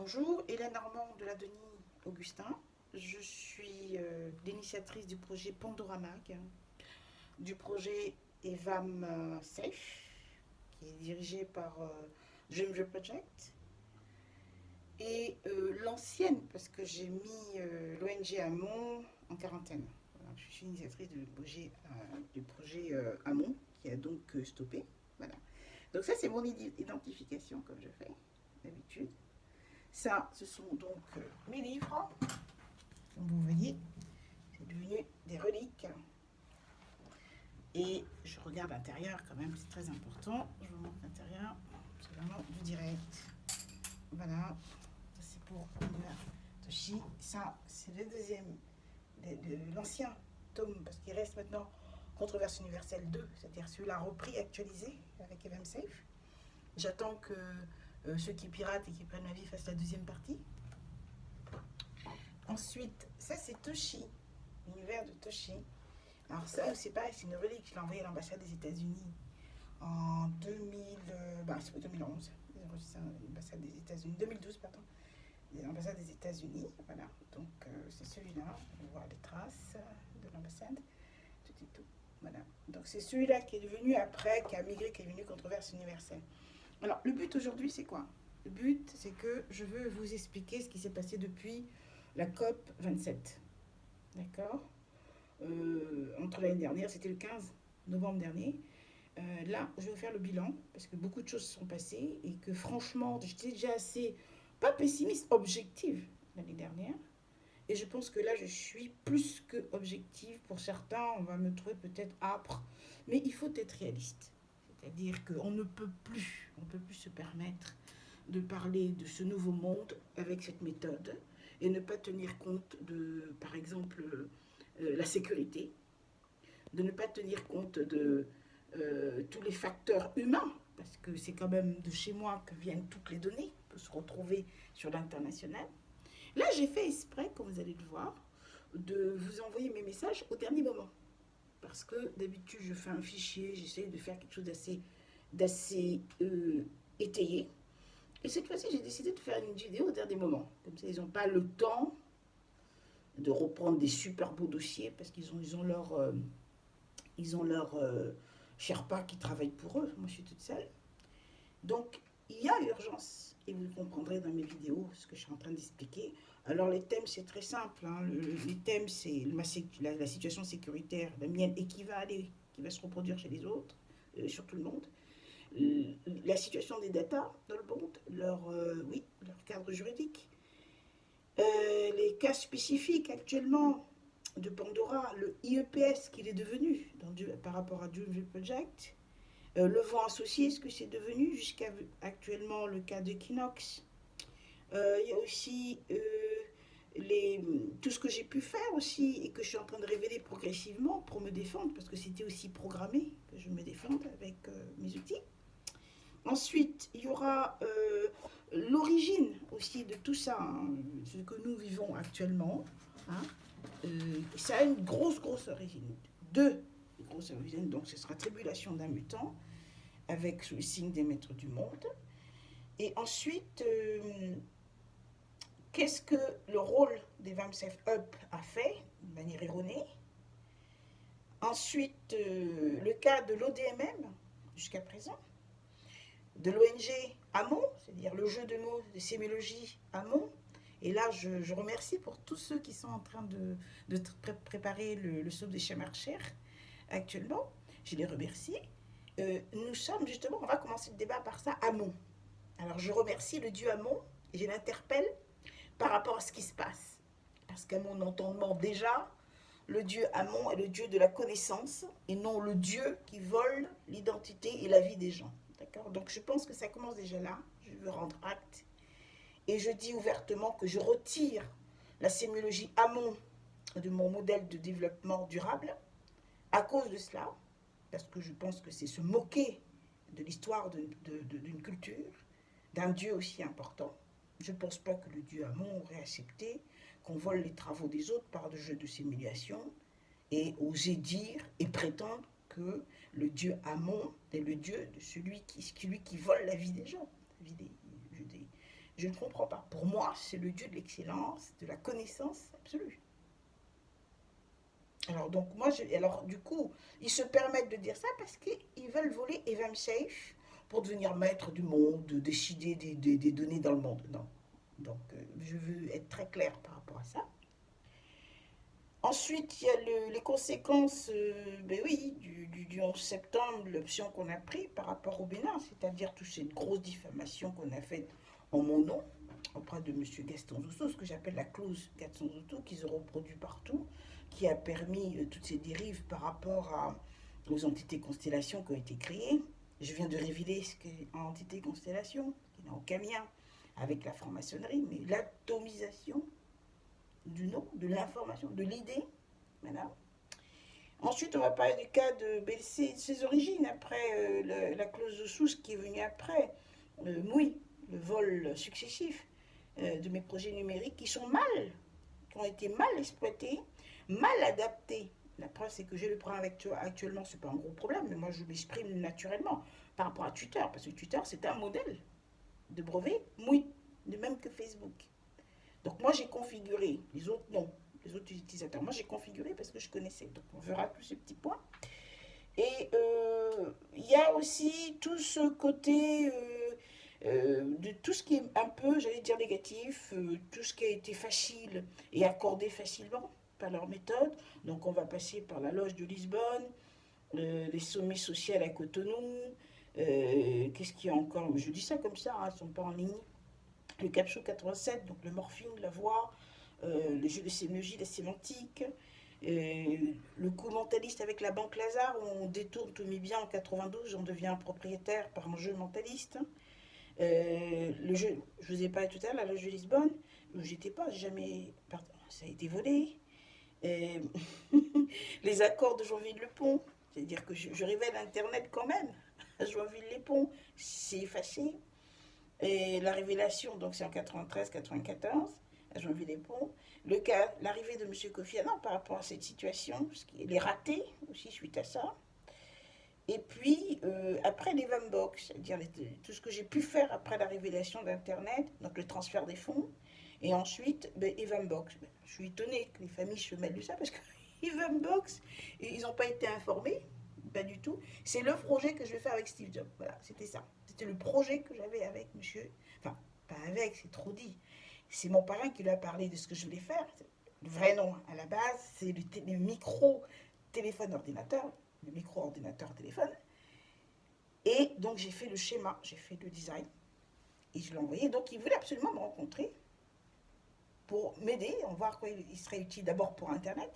Bonjour, Hélène Armand de la Denis Augustin. Je suis l'initiatrice du projet Pandoramac, du projet EVAM Safe, qui est dirigé par Dream Project, et l'ancienne, parce que j'ai mis l'ONG Amont en quarantaine. Voilà, je suis initiatrice du projet Amont, qui a donc stoppé. Voilà. Donc ça, c'est mon identification, comme je fais d'habitude. Ça, ce sont donc mes livres. Comme vous voyez, c'est devenu des reliques. Et je regarde l'intérieur quand même, c'est très important. Je vous montre l'intérieur, c'est vraiment du direct. Voilà, ça c'est pour Toshi. Ça, c'est le deuxième, l'ancien tome, parce qu'il reste maintenant Controverse universelle 2, c'est-à-dire celui-là repris, actualisé avec Evan Safe. J'attends que ceux qui piratent et qui prennent ma vie fassent la deuxième partie. Ensuite, ça c'est Toshi, l'univers de Toshi. Alors ça, c'est pareil, c'est une relique, je l'ai envoyée à l'ambassade des États-Unis en 2000, c'est 2011, l'ambassade des États-Unis, 2012 pardon, l'ambassade des États-Unis, voilà. Donc c'est celui-là, on voit les traces de l'ambassade, tout et tout, voilà. Donc c'est celui-là qui est devenu après, qui a migré, qui est devenu Controverse universelle. Alors le but aujourd'hui, c'est quoi? Le but, c'est que je veux vous expliquer ce qui s'est passé depuis la COP 27. D'accord. Entre l'année dernière, c'était le 15 novembre dernier. Là, je vais vous faire le bilan, parce que beaucoup de choses se sont passées, et que franchement, j'étais déjà assez, pas pessimiste, objective l'année dernière. Et je pense que là, je suis plus que objective. Pour certains, on va me trouver peut-être âpre, mais il faut être réaliste. C'est-à-dire qu'on ne peut plus, on ne peut plus se permettre de parler de ce nouveau monde avec cette méthode et ne pas tenir compte de, par exemple, la sécurité, de ne pas tenir compte de tous les facteurs humains, parce que c'est quand même de chez moi que viennent toutes les données, pour se retrouver sur l'international. Là, j'ai fait exprès, comme vous allez le voir, de vous envoyer mes messages au dernier moment. Parce que d'habitude, je fais un fichier, j'essaie de faire quelque chose d'assez étayé. Et cette fois-ci, j'ai décidé de faire une vidéo au dernier moment. Comme ça, ils n'ont pas le temps de reprendre des super beaux dossiers parce qu'ils ont leur Sherpa qui travaille pour eux. Moi, je suis toute seule. Donc, il y a urgence. Et vous le comprendrez dans mes vidéos, ce que je suis en train d'expliquer. Alors, les thèmes, c'est très simple. Hein. Les thèmes, c'est la situation sécuritaire, la mienne, et qui va se reproduire chez les autres, sur tout le monde. La situation des data dans le monde, leur cadre juridique. Les cas spécifiques actuellement de Pandora, le IEPS qu'il est devenu par rapport à Dream Project, le vent associé, ce que c'est devenu jusqu'à actuellement le cas de Kinox. Il y a aussi tout ce que j'ai pu faire aussi et que je suis en train de révéler progressivement pour me défendre, parce que c'était aussi programmé que je me défende avec mes outils. Ensuite, il y aura l'origine aussi de tout ça, hein, ce que nous vivons actuellement. Hein. Ça a une grosse origine. Deux grosses origines. Donc, ce sera Tribulation d'un mutant, avec le signe des maîtres du monde. Et ensuite, qu'est-ce que le rôle des VAMSEF Up a fait, de manière erronée. Ensuite, le cas de l'ODMM, jusqu'à présent. De l'ONG Amont, c'est-à-dire le jeu de mots de sémiologie Amont. Et là, je remercie pour tous ceux qui sont en train de préparer le SOP des Chamarchères actuellement. Je les remercie. Nous sommes justement, on va commencer le débat par ça, Amont. Alors je remercie le dieu Amont et je l'interpelle par rapport à ce qui se passe. Parce qu'à mon entendement, déjà, le dieu Amont est le dieu de la connaissance et non le dieu qui vole l'identité et la vie des gens. D'accord. Donc je pense que ça commence déjà là. Je veux rendre acte. Et je dis ouvertement que je retire la sémiologie Amont de mon modèle de développement durable à cause de cela, parce que je pense que c'est se moquer de l'histoire d'une culture, d'un dieu aussi important. Je ne pense pas que le dieu Amont aurait accepté qu'on vole les travaux des autres par des jeux de simulation et oser dire et prétendre que le dieu Amon est le dieu de celui qui vole la vie des gens, la vie Je ne comprends pas. Pour moi, c'est le dieu de l'excellence, de la connaissance absolue. Alors, donc, alors, du coup, ils se permettent de dire ça parce qu'ils veulent voler Evan Safe pour devenir maître du monde, de décider des données dans le monde. Non. Donc, je veux être très clair par rapport à ça. Ensuite, il y a les conséquences, ben oui, du 11 septembre, l'option qu'on a prise par rapport au Bénin, c'est-à-dire toute cette grosse diffamation qu'on a faite en mon nom auprès de M. Gaston Zousseau, ce que j'appelle la clause Gaston Zousseau, qu'ils ont reproduit partout, qui a permis toutes ces dérives par rapport aux entités constellations qui ont été créées. Je viens de révéler ce qu'est une entité constellation, qui n'a aucun lien avec la franc-maçonnerie, mais l'atomisation du nom, de l'information, de l'idée. Voilà. Ensuite, on va parler du cas de BLC, de ses origines, après la clause de Sousse qui est venue après. Oui, le vol successif de mes projets numériques qui sont qui ont été mal exploités, mal adaptés. La preuve, c'est que j'ai le problème avec toi actuellement, c'est pas un gros problème, mais moi je m'exprime naturellement par rapport à Twitter, parce que Twitter c'est un modèle de brevet, oui, de même que Facebook. Donc moi j'ai configuré, les autres non, les autres utilisateurs, moi j'ai configuré parce que je connaissais. Donc on verra tous ces petits points. Et il y a aussi tout ce côté de tout ce qui est un peu, j'allais dire négatif, tout ce qui a été facile et accordé facilement par leur méthode. Donc on va passer par la loge de Lisbonne, les sommets sociaux à Cotonou, qu'est-ce qu'il y a encore? Je dis ça comme ça, hein, ils ne sont pas en ligne. Le Capsule 87, donc le morphine, la voix, le jeu de sémiologie, la sémantique, le coup mentaliste avec la banque Lazare, où on détourne tout mis bien en 92, on devient propriétaire par un jeu mentaliste. Le jeu, je vous ai parlé tout à l'heure, la loge de Lisbonne, où j'étais pas, jamais, pardon, ça a été volé. Les accords de Joinville-le-Pont, c'est-à-dire que je révèle Internet quand même. À Joinville-les-Ponts, c'est effacé. Et la révélation, donc c'est en 93-94, à Joinville-les-Ponts. L'arrivée de M. Kofi Annan par rapport à cette situation, parce qu'il est raté aussi suite à ça. Et puis, après les Vambox, c'est-à-dire tout ce que j'ai pu faire après la révélation d'Internet, donc le transfert des fonds, et ensuite, Evanbox. Je suis étonnée que les familles se mêlent de ça, parce que Evanbox, ils n'ont pas été informés, pas du tout. C'est le projet que je vais faire avec Steve Jobs. Voilà, c'était ça. C'était le projet que j'avais avec monsieur. Enfin, pas avec, c'est trop dit. C'est mon parrain qui lui a parlé de ce que je voulais faire. Le vrai nom, à la base, c'est le micro-téléphone-ordinateur. Le micro-ordinateur-téléphone. Et donc, j'ai fait le schéma, j'ai fait le design. Et je l'ai envoyé. Donc, il voulait absolument me rencontrer pour m'aider, on va voir quoi il serait utile d'abord pour Internet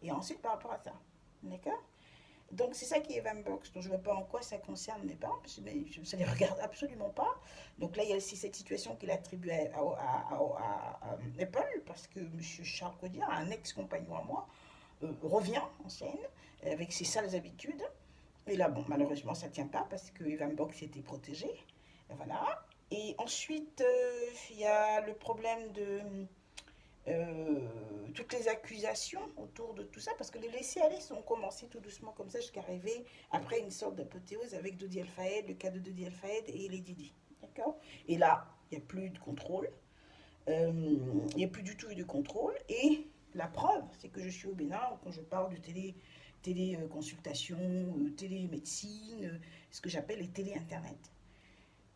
et ensuite par rapport à ça. D'accord? Donc c'est ça qui est Vambox. Donc je ne vois pas en quoi ça concerne mes parents, parce que ça ne les regarde absolument pas. Donc là, il y a aussi cette situation qu'il attribue à Apple, parce que M. Charles Codier, un ex-compagnon à moi, revient en scène avec ses sales habitudes. Et là, bon, malheureusement, ça ne tient pas, parce que Vambox était protégé. Et voilà. Et ensuite, il y a le problème de toutes les accusations autour de tout ça, parce que les laissés-aller sont commencés tout doucement comme ça jusqu'à arriver après une sorte d'apothéose avec Dodi Al-Fayed, le cas de Dodi Al-Fayed et les Didi. D'accord? Et là, il n'y a plus de contrôle. Il n'y a plus du tout eu de contrôle. Et la preuve, c'est que je suis au Bénin quand je parle de téléconsultation, télémédecine, ce que j'appelle les télé-internet.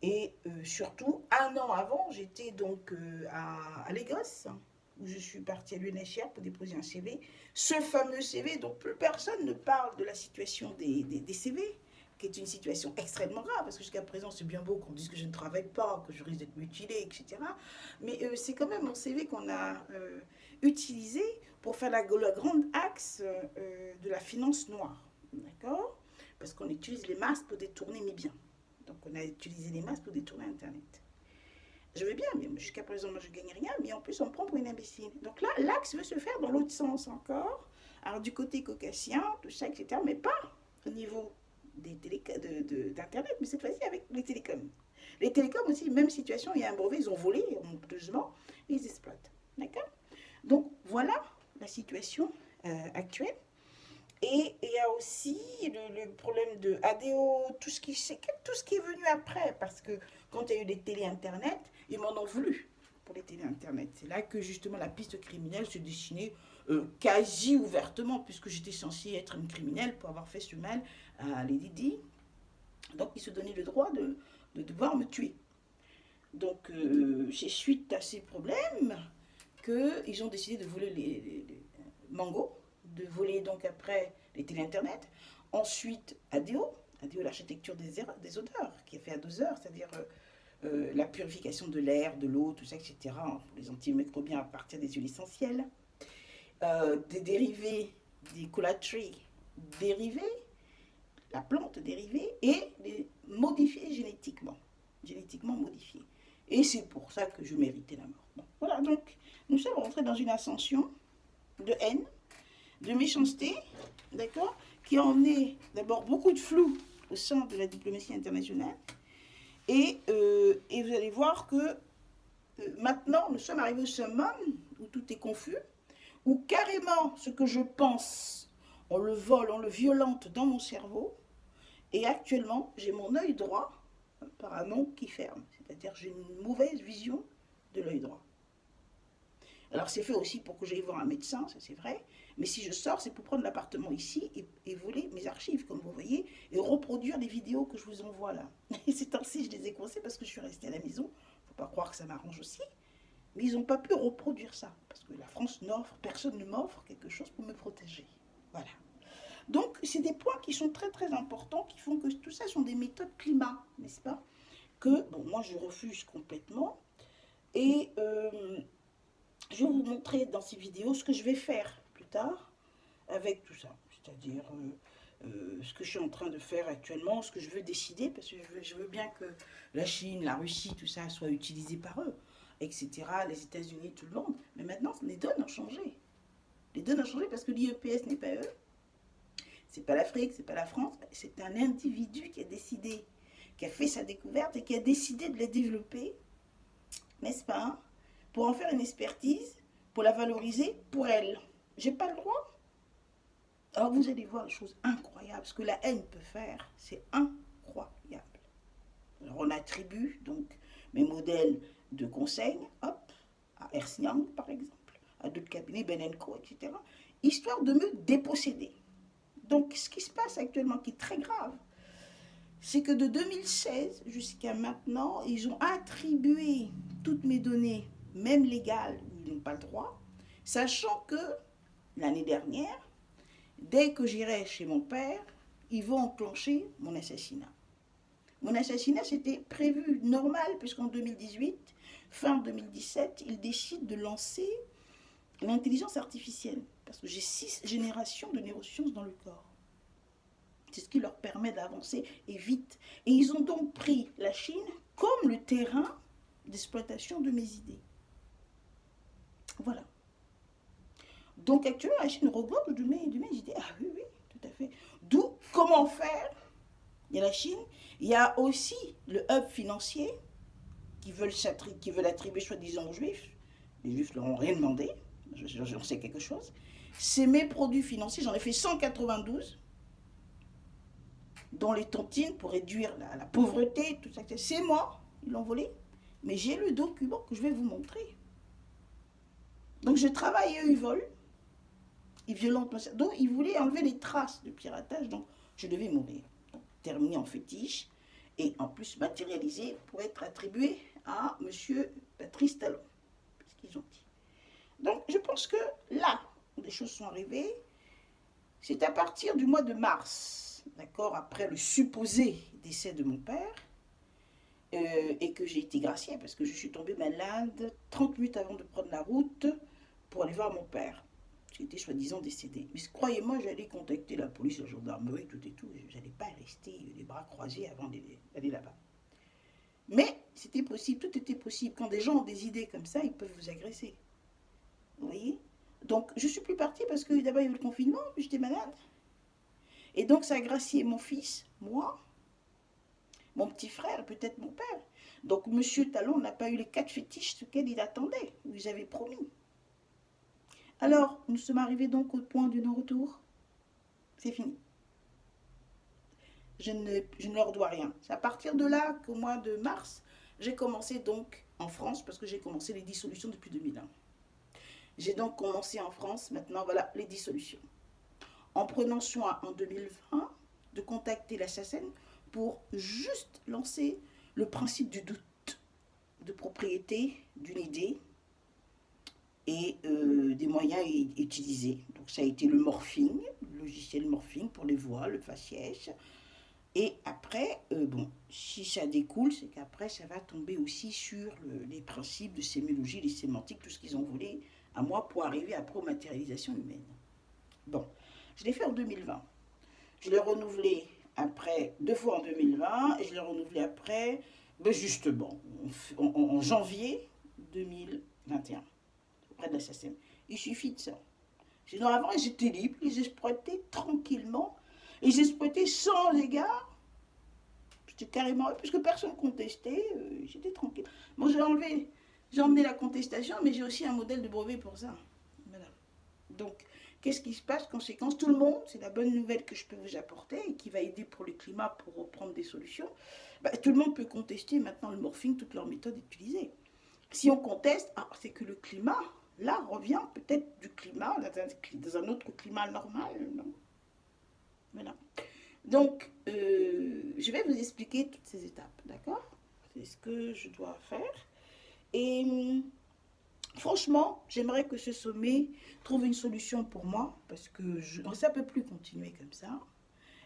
Et surtout, un an avant, j'étais donc à Lagos, où je suis partie à l'UNHCR pour déposer un CV. Ce fameux CV dont plus personne ne parle de la situation des CV, qui est une situation extrêmement grave, parce que jusqu'à présent, c'est bien beau qu'on dise que je ne travaille pas, que je risque d'être mutilée, etc. Mais c'est quand même mon CV qu'on a utilisé pour faire la grande axe de la finance noire. D'accord? Parce qu'on utilise les masques pour détourner mes biens. Donc on a utilisé les masques pour détourner Internet. Je vais bien, mais jusqu'à présent, moi, je ne gagne rien, mais en plus, on me prend pour une imbécile. Donc là, l'axe veut se faire dans l'autre sens encore. Alors, du côté caucasien, tout ça, etc., mais pas au niveau d'Internet, mais cette fois-ci avec les télécoms. Les télécoms aussi, même situation, il y a un brevet, ils ont volé, honteusement, et ils exploitent. D'accord? Donc, voilà la situation actuelle. Et il y a aussi le problème de ADO, tout ce qui est venu après. Parce que quand il y a eu les télé Internet, ils m'en ont voulu pour les télé Internet. C'est là que justement la piste criminelle se dessinait quasi ouvertement, puisque j'étais censée être une criminelle pour avoir fait ce mal à Lady Di. Donc ils se donnaient le droit de devoir me tuer. Donc c'est suite à ces problèmes qu'ils ont décidé de voler les Mango, de voler donc après les télé-internet. Ensuite, ADO, l'architecture des odeurs, qui est fait à 2 heures, c'est-à-dire la purification de l'air, de l'eau, tout ça, etc., pour les antimicrobiens à partir des huiles essentielles. Des dérivés, des cola trees dérivés, la plante dérivée, et les modifiés génétiquement modifiés. Et c'est pour ça que je méritais la mort. Bon, voilà, donc nous sommes rentrés dans une ascension de haine, de méchanceté, d'accord, qui a emmené d'abord beaucoup de flou au sein de la diplomatie internationale. Et vous allez voir que maintenant, nous sommes arrivés au summum où tout est confus, où carrément ce que je pense, on le vole, on le violente dans mon cerveau. Et actuellement, j'ai mon œil droit, apparemment, qui ferme. C'est-à-dire j'ai une mauvaise vision de l'œil droit. Alors c'est fait aussi pour que j'aille voir un médecin, ça c'est vrai. Mais si je sors, c'est pour prendre l'appartement ici et voler mes archives, comme vous voyez, et reproduire les vidéos que je vous envoie là. Et ces temps-ci, je les ai coincées parce que je suis restée à la maison. Faut pas croire que ça m'arrange aussi. Mais ils n'ont pas pu reproduire ça. Parce que la France n'offre, personne ne m'offre quelque chose pour me protéger. Voilà. Donc, c'est des points qui sont très très importants, qui font que tout ça sont des méthodes climat, n'est-ce pas? Que, bon, moi je refuse complètement. Et je vais vous montrer dans ces vidéos ce que je vais faire plus tard avec tout ça. C'est-à-dire ce que je suis en train de faire actuellement, ce que je veux décider, parce que je veux bien que la Chine, la Russie, tout ça soit utilisé par eux, etc. Les États-Unis, tout le monde. Mais maintenant, les donnes ont changé. Les donnes ont changé parce que l'IEPS n'est pas eux. C'est pas l'Afrique, c'est pas la France. C'est un individu qui a décidé, qui a fait sa découverte et qui a décidé de la développer, n'est-ce pas, pour en faire une expertise, pour la valoriser pour elle. J'ai pas le droit. Alors vous allez voir des choses incroyables. Ce que la haine peut faire, c'est incroyable. Alors on attribue donc mes modèles de conseil, hop, à Ernst Young par exemple, à d'autres cabinets, Ben & Co, etc., histoire de me déposséder. Donc ce qui se passe actuellement, qui est très grave, c'est que de 2016 jusqu'à maintenant, ils ont attribué toutes mes données, même légales, où ils n'ont pas le droit, sachant que l'année dernière, dès que j'irai chez mon père, ils vont enclencher mon assassinat. Mon assassinat, c'était prévu normal, puisqu'en 2018, fin 2017, ils décident de lancer l'intelligence artificielle. Parce que j'ai 6 générations de neurosciences dans le corps. C'est ce qui leur permet d'avancer et vite. Et ils ont donc pris la Chine comme le terrain d'exploitation de mes idées. Voilà. Donc actuellement, la Chine regorge de mes idées. Ah oui, oui, tout à fait. D'où, comment faire? Il y a la Chine, il y a aussi le hub financier qui veulent attribuer soi-disant aux Juifs. Les Juifs ne leur ont rien demandé, j'en sais quelque chose. C'est mes produits financiers, j'en ai fait 192, dont les tontines pour réduire la pauvreté, tout ça. C'est moi, ils l'ont volé, mais j'ai le document que je vais vous montrer. Donc je travaille et eux, ils volent. Ils violentent. Donc ils voulaient enlever les traces de piratage, donc je devais mourir. Donc, terminé en fétiche, et en plus matérialisé pour être attribué à M. Patrice Talon. C'est ce qu'ils ont dit. Donc je pense que là où les choses sont arrivées, c'est à partir du mois de mars, d'accord, après le supposé décès de mon père, et que j'ai été graciée parce que je suis tombée malade 30 minutes avant de prendre la route pour aller voir mon père, qui était soi-disant décédé. Mais croyez-moi, j'allais contacter la police, la gendarmerie, tout et tout. Je n'allais pas rester les bras croisés avant d'aller là-bas. Mais c'était possible, tout était possible. Quand des gens ont des idées comme ça, ils peuvent vous agresser. Vous voyez? Donc, je ne suis plus partie parce que d'abord il y a eu le confinement, puis j'étais malade. Et donc, ça a gracié mon fils, moi, mon petit frère, peut-être mon père. Donc, M. Talon n'a pas eu les 4 fétiches auxquels il attendait, ou ils avaient promis. Alors, nous sommes arrivés donc au point du non-retour. C'est fini. Je ne leur dois rien. C'est à partir de là qu'au mois de mars, j'ai commencé donc en France, parce que j'ai commencé les dissolutions depuis 2001. J'ai donc commencé en France, maintenant voilà les dissolutions. En prenant soin en 2020 de contacter la SACEM pour juste lancer le principe du doute de propriété d'une idée et des moyens utilisés. Donc ça a été le morphing, le logiciel morphing pour les voix, le faciès. Et après, bon, si ça découle, c'est qu'après, ça va tomber aussi sur les principes de sémiologie, les sémantiques, tout ce qu'ils ont voulu à moi pour arriver après aux matérialisations humaines. Bon, je l'ai fait en 2020. Je l'ai renouvelé après 2 fois en 2020 et je l'ai renouvelé après, ben justement, en janvier 2021, auprès de la SACEM. Il suffit de ça. Sinon, avant, j'étais libre, ils exploitaient tranquillement. Ils exploitaient sans égard. J'étais carrément, puisque personne contestait, j'étais tranquille. Moi, j'ai emmené la contestation, mais j'ai aussi un modèle de brevet pour ça. Voilà. Donc, qu'est-ce qui se passe? Conséquence, tout le monde, c'est la bonne nouvelle que je peux vous apporter et qui va aider pour le climat, pour reprendre des solutions. Bah, tout le monde peut contester maintenant le morphing, toutes leurs méthodes utilisées. Si on conteste, c'est que le climat, là, revient peut-être du climat, dans un autre climat normal, non? Voilà. Donc, je vais vous expliquer toutes ces étapes, d'accord? C'est ce que je dois faire. Et franchement, j'aimerais que ce sommet trouve une solution pour moi, parce que ça ne peut plus continuer comme ça.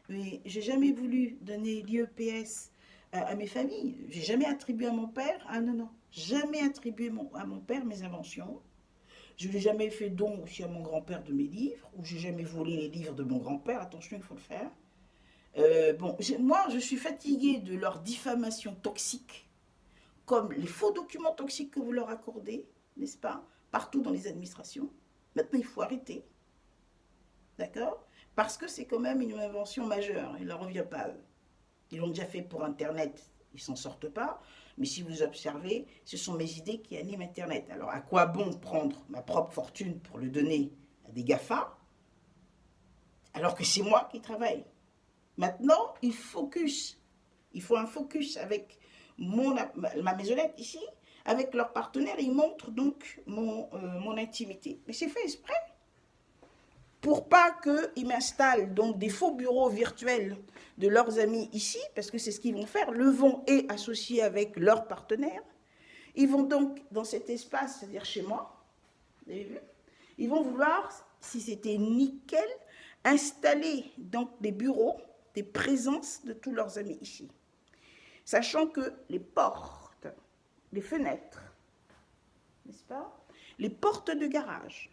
Mais j'ai jamais voulu donner l'IEPS à mes familles. J'ai jamais attribué à mon père, non, jamais attribué à mon père mes inventions. Je n'ai jamais fait don aussi à mon grand-père de mes livres, ou j'ai jamais volé les livres de mon grand-père. Attention, il faut le faire. Moi, je suis fatiguée de leur diffamation toxique, comme les faux documents toxiques que vous leur accordez, n'est-ce pas, partout dans les administrations. Maintenant, il faut arrêter. D'accord? Parce que c'est quand même une invention majeure. Il ne leur revient pas à eux. Ils l'ont déjà fait pour Internet. Ils ne s'en sortent pas. Mais si vous observez, ce sont mes idées qui animent Internet. Alors, à quoi bon prendre ma propre fortune pour le donner à des GAFA, alors que c'est moi qui travaille? Maintenant, il faut un focus avec ma maisonnette ici, avec leurs partenaires. Ils montrent donc mon intimité. Mais c'est fait exprès. Pour pas qu'ils m'installent donc des faux bureaux virtuels de leurs amis ici, parce que c'est ce qu'ils vont faire. Le vont est associé avec leurs partenaires. Ils vont donc dans cet espace, c'est-à-dire chez moi, vous avez vu, ils vont vouloir, si c'était nickel, installer donc des bureaux, des présences de tous leurs amis ici. Sachant que les portes, les fenêtres, n'est-ce pas, les portes de garage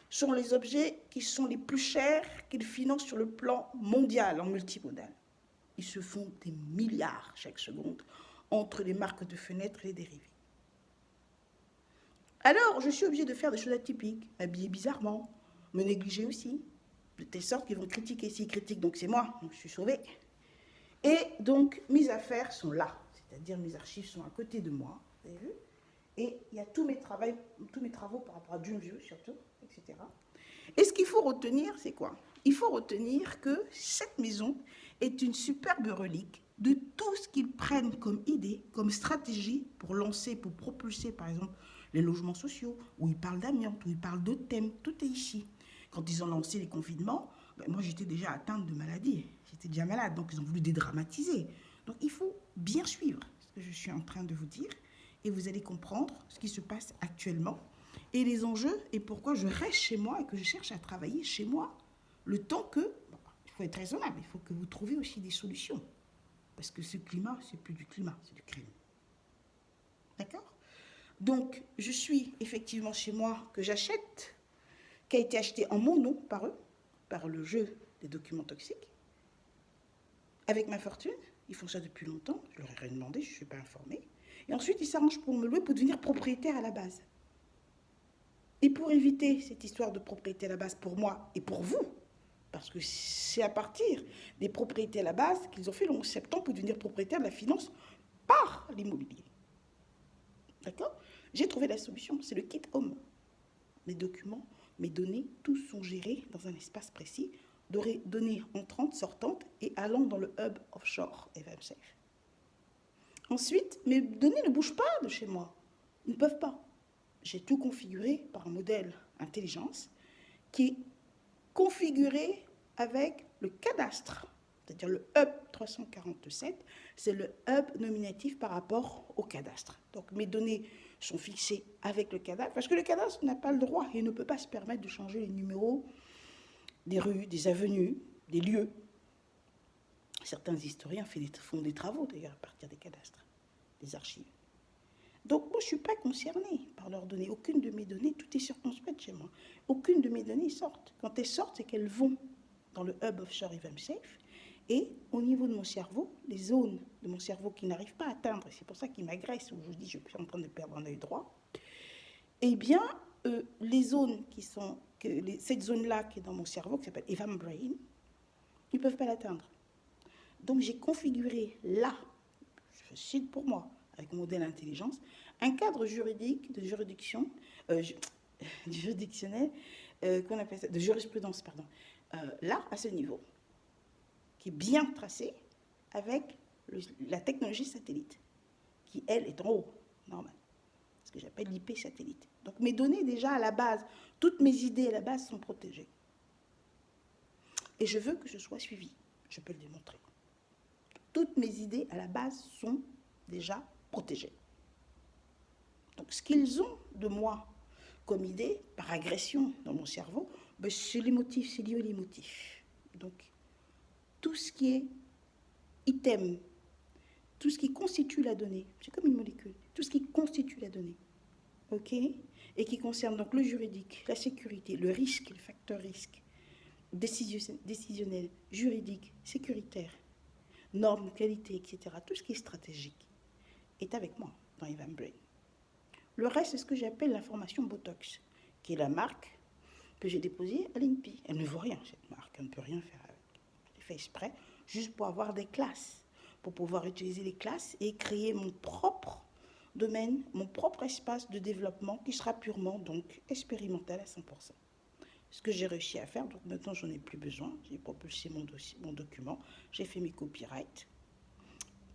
sont les objets qui sont les plus chers qu'ils financent sur le plan mondial en multimodal. Ils se font des milliards chaque seconde entre les marques de fenêtres et les dérivés. Alors, je suis obligée de faire des choses atypiques, m'habiller bizarrement, me négliger aussi, de telle sorte qu'ils vont critiquer. S'ils critiquent, donc c'est moi, donc je suis sauvée. Et donc, mes affaires sont là, c'est-à-dire mes archives sont à côté de moi, vous avez vu? Et il y a tous mes travaux par rapport à Juneview surtout, etc. Et ce qu'il faut retenir, c'est quoi? Il faut retenir que cette maison est une superbe relique de tout ce qu'ils prennent comme idée, comme stratégie pour lancer, pour propulser, par exemple, les logements sociaux, où ils parlent d'amiante, où ils parlent d'autres thèmes, tout est ici. Quand ils ont lancé les confinements, moi j'étais déjà atteinte de maladie, j'étais déjà malade, donc ils ont voulu dédramatiser. Donc il faut bien suivre ce que je suis en train de vous dire, et vous allez comprendre ce qui se passe actuellement, et les enjeux, et pourquoi je reste chez moi, et que je cherche à travailler chez moi, le temps que, il faut être raisonnable, il faut que vous trouviez aussi des solutions. Parce que ce climat, c'est plus du climat, c'est du crime. D'accord? Donc, je suis effectivement chez moi, que j'achète, qui a été acheté en mon nom par eux, par le jeu des documents toxiques, avec ma fortune. Ils font ça depuis longtemps, je leur ai rien demandé, je ne suis pas informée. Et ensuite, ils s'arrangent pour me louer, pour devenir propriétaire à la base. Et pour éviter cette histoire de propriété à la base pour moi et pour vous, parce que c'est à partir des propriétés à la base qu'ils ont fait le 11 septembre pour devenir propriétaire de la finance par l'immobilier. D'accord? J'ai trouvé la solution, c'est le kit home. Mes documents, mes données, tous sont gérés dans un espace précis données entrantes, sortantes et allant dans le hub offshore EVMSafe. Ensuite, mes données ne bougent pas de chez moi. Ils ne peuvent pas. J'ai tout configuré par un modèle intelligence qui est configuré avec le cadastre, c'est-à-dire le hub 347, c'est le hub nominatif par rapport au cadastre. Donc mes données sont fixées avec le cadastre, parce que le cadastre n'a pas le droit et ne peut pas se permettre de changer les numéros des rues, des avenues, des lieux. Certains historiens font des travaux d'ailleurs à partir des cadastres, des archives. Donc moi je ne suis pas concernée par leurs données. Aucune de mes données, tout est circonspect chez moi. Aucune de mes données sortent. Quand elles sortent, c'est qu'elles vont dans le hub offshore EVMSafe. Et au niveau de mon cerveau, les zones de mon cerveau qui n'arrivent pas à atteindre, c'est pour ça qu'ils m'agressent, où je vous dis je suis en train de perdre un œil droit, eh bien, les zones qui sont, cette zone-là qui est dans mon cerveau, qui s'appelle EVM Brain, ils ne peuvent pas l'atteindre. Donc j'ai configuré là, je cite pour moi, avec mon modèle intelligence, un cadre juridique de juridiction, juridictionnel, qu'on appelle ça, de jurisprudence, pardon, là, à ce niveau, qui est bien tracé avec la technologie satellite, qui, elle, est en haut, normal. Ce que j'appelle l'IP satellite. Donc mes données, déjà, à la base, toutes mes idées à la base sont protégées. Et je veux que ce soit suivi. Je peux le démontrer. Toutes mes idées, à la base, sont déjà protégées. Donc ce qu'ils ont de moi comme idée, par agression dans mon cerveau, ben, c'est les motifs, c'est lié aux motifs. Donc tout ce qui est item, tout ce qui constitue la donnée, c'est comme une molécule, tout ce qui constitue la donnée, ok, et qui concerne donc le juridique, la sécurité, le risque, le facteur risque, décisionnel, juridique, sécuritaire, normes, qualité, etc., tout ce qui est stratégique, est avec moi dans EVM Brain. Le reste, c'est ce que j'appelle l'information Botox, qui est la marque que j'ai déposée à l'INPI. Elle ne vaut rien, cette marque, elle ne peut rien faire avec. Je l'ai fait exprès, juste pour avoir des classes, pour pouvoir utiliser les classes et créer mon propre domaine, mon propre espace de développement qui sera purement donc expérimental à 100%. Ce que j'ai réussi à faire, donc maintenant j'en ai plus besoin, j'ai propulsé mon document, j'ai fait mes copyrights.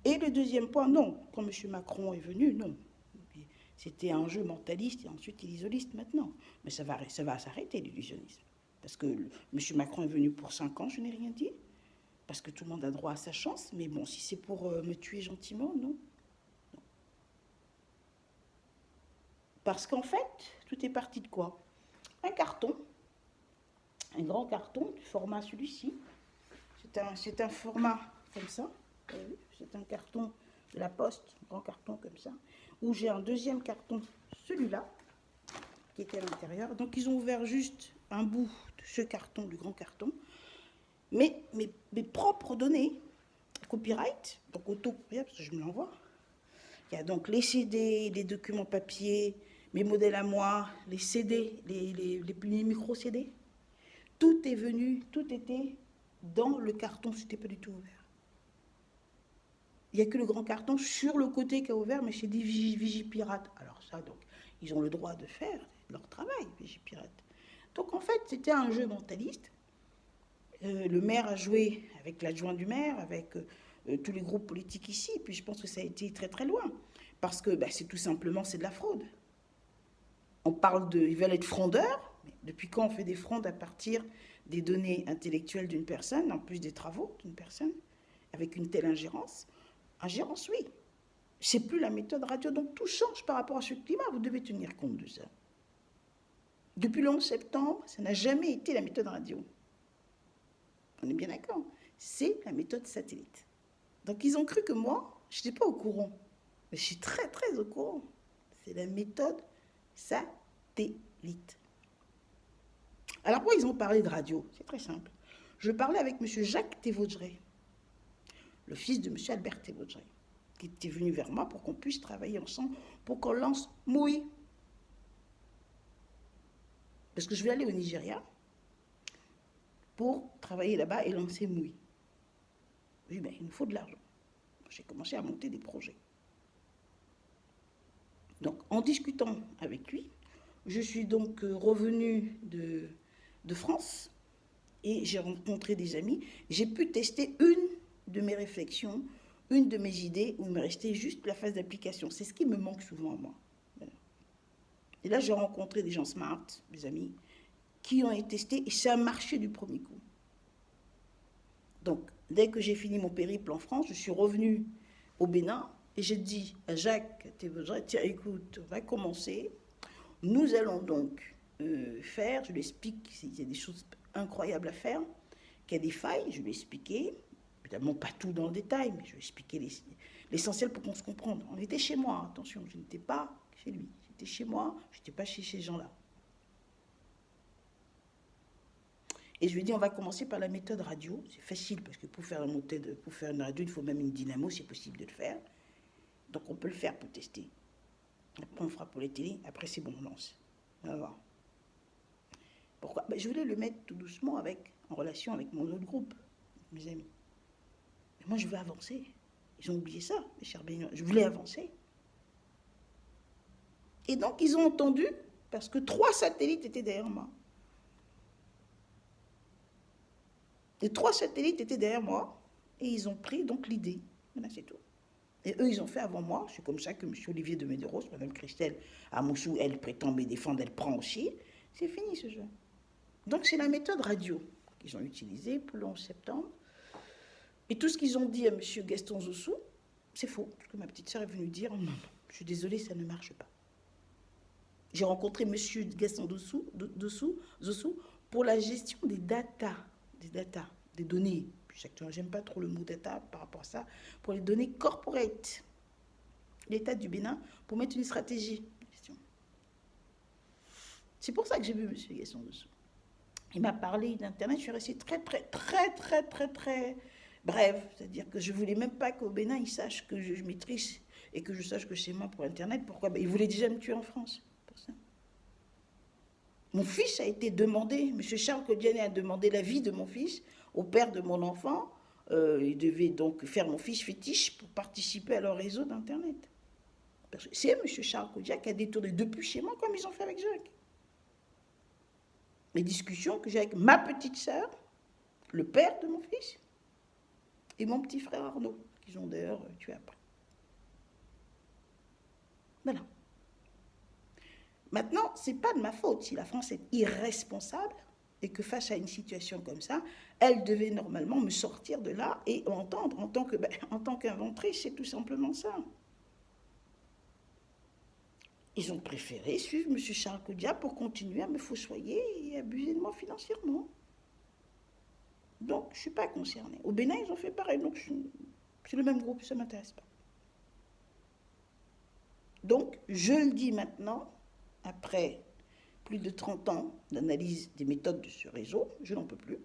Et le deuxième point, non, quand M. Macron est venu, non. C'était un jeu mentaliste et ensuite illusionniste maintenant. Mais ça va s'arrêter l'illusionnisme. Parce que M. Macron est venu pour 5 ans, je n'ai rien dit. Parce que tout le monde a droit à sa chance. Mais bon, si c'est pour me tuer gentiment, non. Parce qu'en fait, tout est parti de quoi? Un carton, un grand carton du format celui-ci. C'est un format comme ça. C'est un carton de la Poste, un grand carton comme ça, où j'ai un deuxième carton, celui-là, qui était à l'intérieur. Donc ils ont ouvert juste un bout de ce carton, du grand carton. Mais mes propres données, copyright, donc auto-copiable, parce que je me l'envoie. Il y a donc les CD, les documents papier, mes modèles à moi, les CD, les micro-CD. Tout est venu, tout était dans le carton, c'était pas du tout ouvert. Il n'y a que le grand carton sur le côté qui a ouvert, mais c'est dit Vigipirate. Alors ça, donc, ils ont le droit de faire leur travail, Vigipirate. Donc en fait, c'était un jeu mentaliste. Le maire a joué avec l'adjoint du maire, avec tous les groupes politiques ici, puis je pense que ça a été très très loin. Parce que c'est tout simplement, c'est de la fraude. On parle ils veulent être fraudeurs, mais depuis quand on fait des fraudes à partir des données intellectuelles d'une personne, en plus des travaux d'une personne, avec une telle ingérence? Ingérence, oui. C'est plus la méthode radio, donc tout change par rapport à ce climat, vous devez tenir compte de ça. Depuis le 11 septembre, ça n'a jamais été la méthode radio. On est bien d'accord. C'est la méthode satellite. Donc ils ont cru que moi, je n'étais pas au courant. Mais je suis très très au courant. C'est la méthode satellite. Alors pourquoi ils ont parlé de radio? C'est très simple. Je parlais avec M. Jacques Thévaudrey, le fils de M. Albert Thévaudrey, qui était venu vers moi pour qu'on puisse travailler ensemble, pour qu'on lance Moui. Parce que je vais aller au Nigeria pour travailler là-bas et lancer Moui. Oui, mais il nous faut de l'argent. J'ai commencé à monter des projets. Donc, en discutant avec lui, je suis donc revenue de France et j'ai rencontré des amis. J'ai pu tester une de mes réflexions, une de mes idées, où il me restait juste la phase d'application. C'est ce qui me manque souvent à moi. Voilà. Et là, j'ai rencontré des gens smart, des amis, qui ont été testés et ça a marché du premier coup. Donc, dès que j'ai fini mon périple en France, je suis revenue au Bénin et j'ai dit à Jacques Théveudret, tiens, écoute, on va commencer. Nous allons donc faire, je lui explique qu'il y a des choses incroyables à faire, qu'il y a des failles, je lui ai expliqué, évidemment pas tout dans le détail, mais je lui ai expliqué l'essentiel pour qu'on se comprenne. On était chez moi, attention, je n'étais pas chez lui, j'étais chez moi, je n'étais pas chez ces gens-là. Et je lui ai dit, on va commencer par la méthode radio. C'est facile, parce que pour faire une radio, il faut même une dynamo, c'est possible de le faire. Donc on peut le faire pour tester. Après, on fera pour les télés. Après, c'est bon, on lance. On va voir. Pourquoi? Je voulais le mettre tout doucement en relation avec mon autre groupe, mes amis. Mais moi, je veux avancer. Ils ont oublié ça, mes chers baigneurs. Je voulais avancer. Et donc, ils ont entendu, parce que 3 satellites étaient derrière moi. Les 3 satellites étaient derrière moi et ils ont pris donc l'idée. Voilà, c'est tout. Et eux, ils ont fait avant moi. C'est comme ça que M. Olivier de Medeiros, Mme Christelle Amoussou, elle prétend me défendre, elle prend aussi. C'est fini ce jeu. Donc c'est la méthode radio qu'ils ont utilisée pour le 11 septembre. Et tout ce qu'ils ont dit à M. Gaston Zossou, c'est faux. Parce que ma petite sœur est venue dire, non, non, je suis désolée, ça ne marche pas. J'ai rencontré M. Gaston Zossou pour la gestion des data, des données. J'aime pas trop le mot data par rapport à ça, pour les données corporate. L'État du Bénin, pour mettre une stratégie. C'est pour ça que j'ai vu M. Gaston Zossou. Il m'a parlé d'Internet, je suis restée très brève. C'est-à-dire que je ne voulais même pas qu'au Bénin, ils sachent que je maîtrise et que je sache que c'est moi pour Internet. Pourquoi? Il voulait déjà me tuer en France. Pour ça. Mon fils a été demandé, M. Charles Kodiané a demandé l'avis de mon fils au père de mon enfant. Il devait donc faire mon fils fétiche pour participer à leur réseau d'Internet. C'est M. Charles Kodiané qui a détourné depuis chez moi, comme ils ont fait avec Jacques. Les discussions que j'ai avec ma petite sœur, le père de mon fils, et mon petit frère Arnaud, qu'ils ont d'ailleurs tué après. Voilà. Maintenant, ce n'est pas de ma faute si la France est irresponsable et que face à une situation comme ça, elle devait normalement me sortir de là et entendre en tant qu'inventrice, c'est tout simplement ça. Ils ont préféré suivre M. Charles Kodia pour continuer à me fossoyer et abuser de moi financièrement. Donc, je ne suis pas concernée. Au Bénin, ils ont fait pareil. Donc, c'est le même groupe, ça ne m'intéresse pas. Donc, je le dis maintenant, après plus de 30 ans d'analyse des méthodes de ce réseau, je n'en peux plus.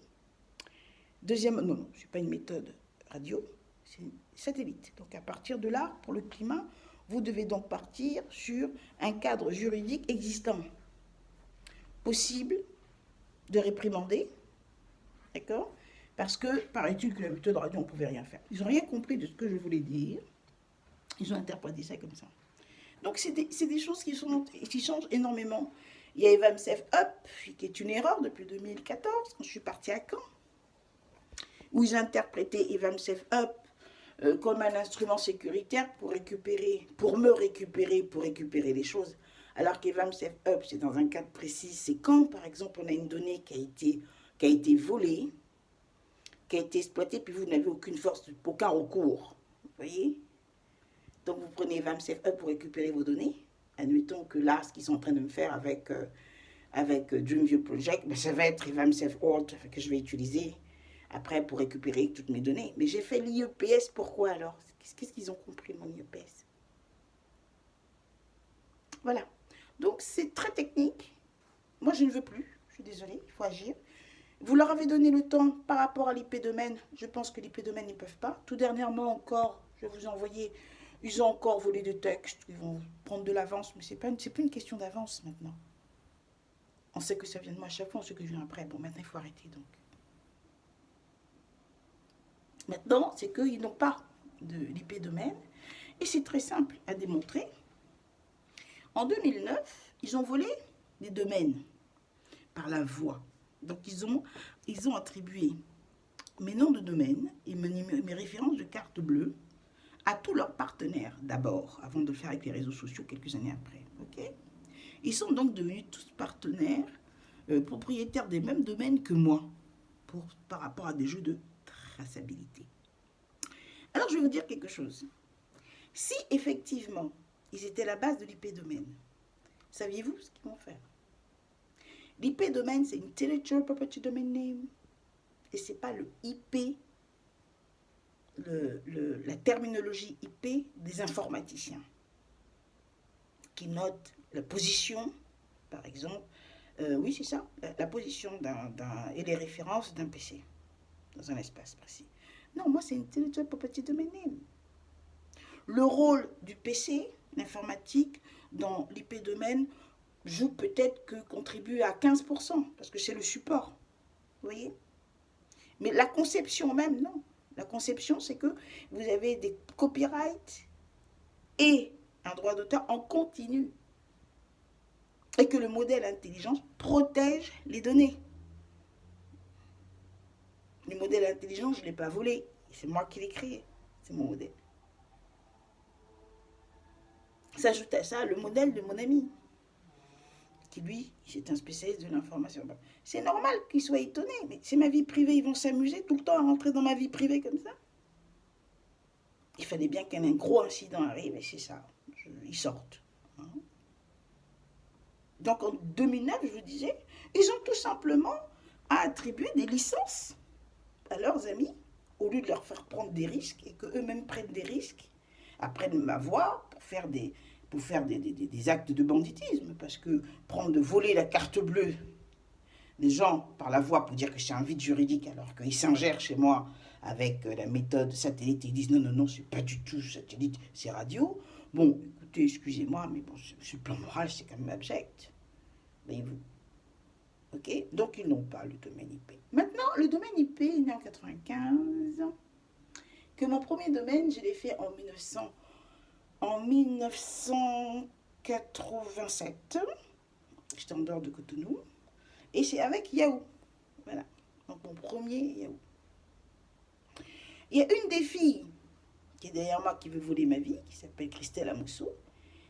Deuxième, non, ce n'est pas une méthode radio, c'est une satellite. Donc, à partir de là, pour le climat, vous devez donc partir sur un cadre juridique existant, possible de réprimander, d'accord? Parce que, paraît-il que la méthode radio, on ne pouvait rien faire. Ils n'ont rien compris de ce que je voulais dire. Ils ont interprété ça comme ça. Donc, c'est des choses qui changent énormément. Il y a Evamsef Up, qui est une erreur depuis 2014, quand je suis partie à Caen, où ils interprétaient Evamsef Up comme un instrument sécuritaire pour me récupérer les choses. Alors qu'Evamsef Up, c'est dans un cadre précis. C'est quand, par exemple, on a une donnée qui a été volée, qui a été exploitée, puis vous n'avez aucun recours. Vous voyez? Donc, vous prenez Evamsef Up pour récupérer vos données. Admettons que là, ce qu'ils sont en train de me faire avec Dreamview Project, ça va être Evamsef Alt que je vais utiliser après pour récupérer toutes mes données. Mais j'ai fait l'IEPS, pourquoi alors? Qu'est-ce qu'ils ont compris de mon IEPS? Voilà. Donc, c'est très technique. Moi, je ne veux plus. Je suis désolée, il faut agir. Vous leur avez donné le temps par rapport à l'IP domaine. Je pense que l'IP domaine, ils ne peuvent pas. Tout dernièrement encore, je vais vous envoyer, ils ont encore volé des textes. Ils vont prendre de l'avance, mais ce n'est pas une question d'avance maintenant. On sait que ça vient de moi à chaque fois, on sait que je viens après. Bon, maintenant, il faut arrêter donc. Maintenant, c'est qu'ils n'ont pas de l'IP domaine. Et c'est très simple à démontrer. En 2009, ils ont volé des domaines par la voie. Donc, ils ont attribué mes noms de domaine et mes références de carte bleue à tous leurs partenaires d'abord, avant de le faire avec les réseaux sociaux quelques années après. Okay, ils sont donc devenus tous partenaires, propriétaires des mêmes domaines que moi, par rapport à des jeux de traçabilité. Alors, je vais vous dire quelque chose. Si effectivement, ils étaient la base de l'IP domaine, saviez-vous ce qu'ils vont faire? L'IP domaine, c'est Intellectual Property Domain Name. Et ce n'est pas le IP, la terminologie IP des informaticiens qui notent la position, par exemple, oui c'est ça, la position et les références d'un PC dans un espace précis. Non, moi c'est Intellectual Property Domain Name. Le rôle du PC, l'informatique, dans l'IP domaine, joue peut-être que contribue à 15%, parce que c'est le support, vous voyez. Mais la conception même, non. La conception, c'est que vous avez des copyrights et un droit d'auteur en continu. Et que le modèle intelligence protège les données. Le modèle intelligent, je ne l'ai pas volé. C'est moi qui l'ai créé. C'est mon modèle. S'ajoute à ça le modèle de mon ami, qui lui, c'est un spécialiste de l'information. C'est normal qu'il soit étonné, mais c'est ma vie privée. Ils vont s'amuser tout le temps à rentrer dans ma vie privée comme ça. Il fallait bien qu'un gros incident arrive, et c'est ça. Ils sortent. Donc en 2009, je vous disais, ils ont tout simplement attribué des licences à leurs amis, au lieu de leur faire prendre des risques, et qu'eux-mêmes prennent des risques, apprennent ma voix pour faire des actes de banditisme, parce que voler la carte bleue des gens par la voix pour dire que c'est un vide juridique, alors qu'ils s'ingèrent chez moi avec la méthode satellite, et ils disent non, c'est pas du tout satellite, c'est radio. Bon, écoutez, excusez-moi, mais bon, sur le plan moral, c'est quand même abject. Voyez-vous. Ok, donc ils n'ont pas le domaine IP. Maintenant, le domaine IP est né en 1995, que mon premier domaine, je l'ai fait en 1987. J'étais en dehors de Cotonou. Et c'est avec Yahoo. Voilà. Donc mon premier Yahoo. Il y a une des filles qui est derrière moi qui veut voler ma vie, qui s'appelle Christelle Amousso.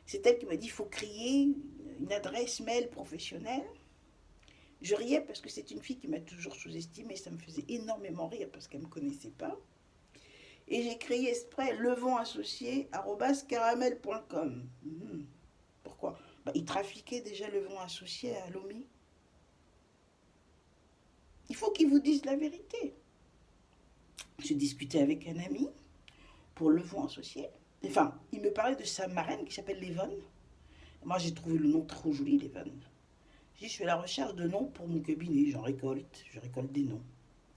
C'est elle qui m'a dit il faut créer une adresse mail professionnelle. Je riais parce que c'est une fille qui m'a toujours sous-estimée. Ça me faisait énormément rire parce qu'elle ne me connaissait pas. Et j'ai créé exprès levontassocié@caramel.com. Pourquoi? Ils trafiquaient déjà Levon Associé à Lomé. Il faut qu'ils vous disent la vérité. Je discutais avec un ami pour Levon Associé. Enfin, il me parlait de sa marraine qui s'appelle Levon. Moi, j'ai trouvé le nom trop joli, Levon. Je fais la recherche de noms pour mon cabinet. Je récolte des noms.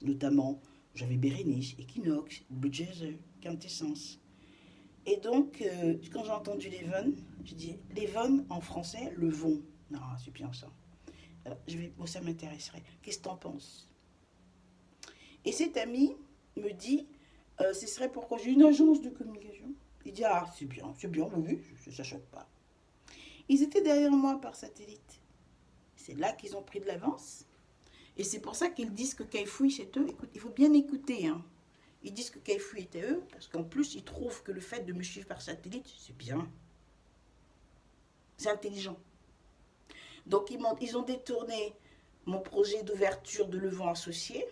Notamment, j'avais Bérénice, Equinox, Blue Jersey, Quintessence. Et donc, quand j'ai entendu Levon, je dis Levon en français, Levon. Non, c'est bien ça. Alors, ça m'intéresserait. Qu'est-ce que t'en penses? Et cet ami me dit, ce serait pourquoi j'ai une agence de communication. Il dit, ah, c'est bien, oui, ça ne choque pas. Ils étaient derrière moi par satellite. C'est là qu'ils ont pris de l'avance. Et c'est pour ça qu'ils disent que Kaifoui, c'est eux. Écoute, il faut bien écouter. Hein. Ils disent que Kaifoui était eux, parce qu'en plus, ils trouvent que le fait de me suivre par satellite, c'est bien. C'est intelligent. Donc, ils ont détourné mon projet d'ouverture de Levon Associé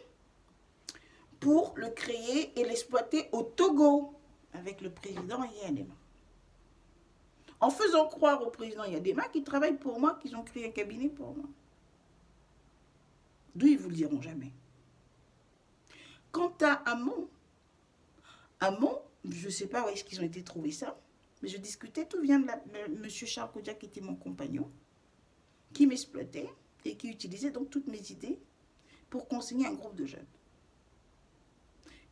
pour le créer et l'exploiter au Togo avec le président Yadema. En faisant croire au président Yadema qu'ils travaillent pour moi, qu'ils ont créé un cabinet pour moi. D'où ils ne vous le diront jamais. Quant à Hamon, je ne sais pas où est-ce qu'ils ont été trouver ça, mais je discutais, tout vient de M. Charles Kodia qui était mon compagnon, qui m'exploitait et qui utilisait donc toutes mes idées pour conseiller un groupe de jeunes.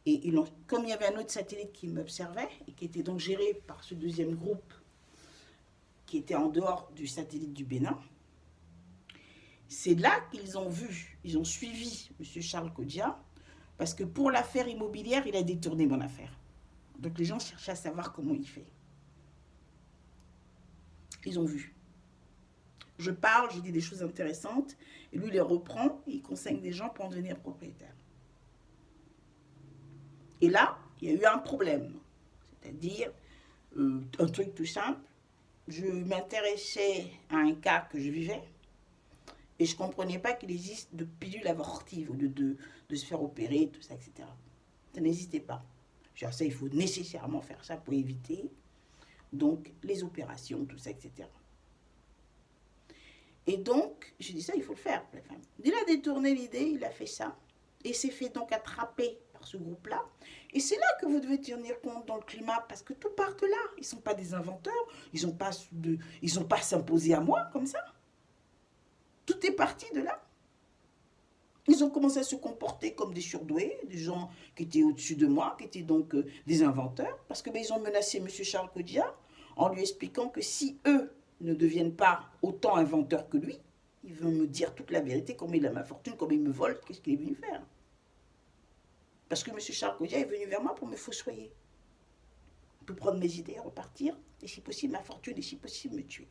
Et comme il y avait un autre satellite qui m'observait et qui était donc géré par ce deuxième groupe qui était en dehors du satellite du Bénin, c'est là qu'ils ont vu, ils ont suivi M. Charles Kodia, parce que pour l'affaire immobilière, il a détourné mon affaire. Donc les gens cherchaient à savoir comment il fait. Ils ont vu. Je parle, je dis des choses intéressantes, et lui, il les reprend, et il conseille des gens pour en devenir propriétaire. Et là, il y a eu un problème. C'est-à-dire, un truc tout simple, je m'intéressais à un cas que je vivais, et je ne comprenais pas qu'il existe de pilules abortives au lieu de se faire opérer, tout ça, etc. Ça n'existait pas. Genre ça, il faut nécessairement faire ça pour éviter donc les opérations, tout ça, etc. Et donc, je dis ça, il faut le faire pour les femmes. Il a détourné l'idée, il a fait ça, et s'est fait donc attraper par ce groupe-là. Et c'est là que vous devez tenir compte dans le climat, parce que tout part de là. Ils ne sont pas des inventeurs, ils n'ont pas à s'imposer à moi comme ça. Tout est parti de là. Ils ont commencé à se comporter comme des surdoués, des gens qui étaient au-dessus de moi, qui étaient donc des inventeurs, parce que ils ont menacé M. Charles Kodia en lui expliquant que si eux ne deviennent pas autant inventeurs que lui, ils vont me dire toute la vérité, comme il a ma fortune, comme il me vole, qu'est-ce qu'il est venu faire. Parce que M. Charles Kodia est venu vers moi pour me fossoyer. Pour prendre mes idées, repartir, et si possible ma fortune, et si possible me tuer.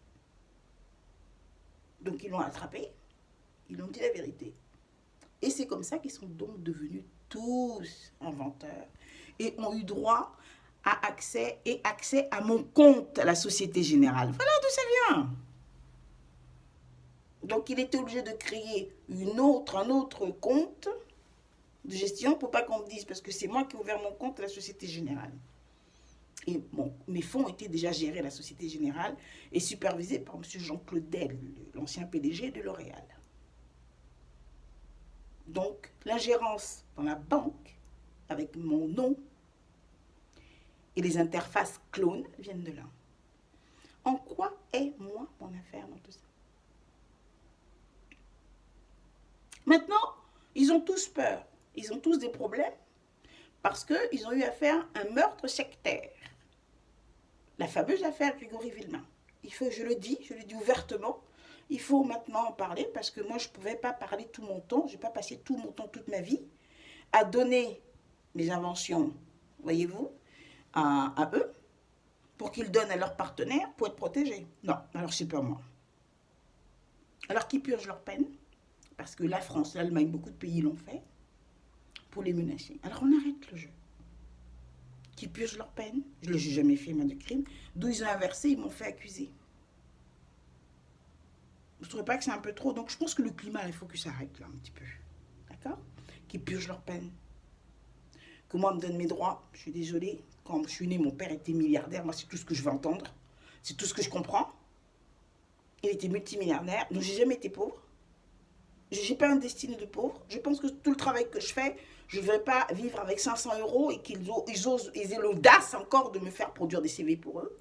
Donc ils l'ont attrapé, ils l'ont dit la vérité. Et c'est comme ça qu'ils sont donc devenus tous inventeurs et ont eu droit à accès à mon compte à la Société Générale. Voilà d'où ça vient. Donc il était obligé de créer un autre compte de gestion pour pas qu'on me dise, parce que c'est moi qui ai ouvert mon compte à la Société Générale. Et bon, mes fonds étaient déjà gérés à la Société Générale et supervisés par M. Jean-Claude Del, l'ancien PDG de L'Oréal. Donc, l'ingérence dans la banque, avec mon nom, et les interfaces clones viennent de là. En quoi est, moi, mon affaire dans tout ça? Maintenant, ils ont tous peur. Ils ont tous des problèmes parce qu'ils ont eu affaire à un meurtre sectaire. La fameuse affaire Grégory Villemain. Je le dis ouvertement, il faut maintenant en parler parce que moi je ne pouvais pas parler tout mon temps, je n'ai pas passé tout mon temps, toute ma vie à donner mes inventions, voyez-vous, à eux pour qu'ils donnent à leurs partenaires pour être protégés. Non, alors c'est pas moi. Alors qu'ils purgent leur peine, parce que la France, l'Allemagne, beaucoup de pays l'ont fait, pour les menacer. Alors on arrête le jeu. Qui purgent leur peine, je n'ai jamais fait moi de crime, d'où ils ont inversé, ils m'ont fait accuser. Je ne trouve pas que c'est un peu trop. Donc je pense que le climat, il faut que ça arrête là un petit peu. D'accord? Qui purgent leur peine. Que moi, me donne mes droits. Je suis désolée. Quand je suis née, mon père était milliardaire. Moi, c'est tout ce que je veux entendre. C'est tout ce que je comprends. Il était multimilliardaire. Donc, j'ai jamais été pauvre. Je n'ai pas un destiné de pauvre. Je pense que tout le travail que je fais, je ne vais pas vivre avec 500 € et qu'ils aient l'audace encore de me faire produire des CV pour eux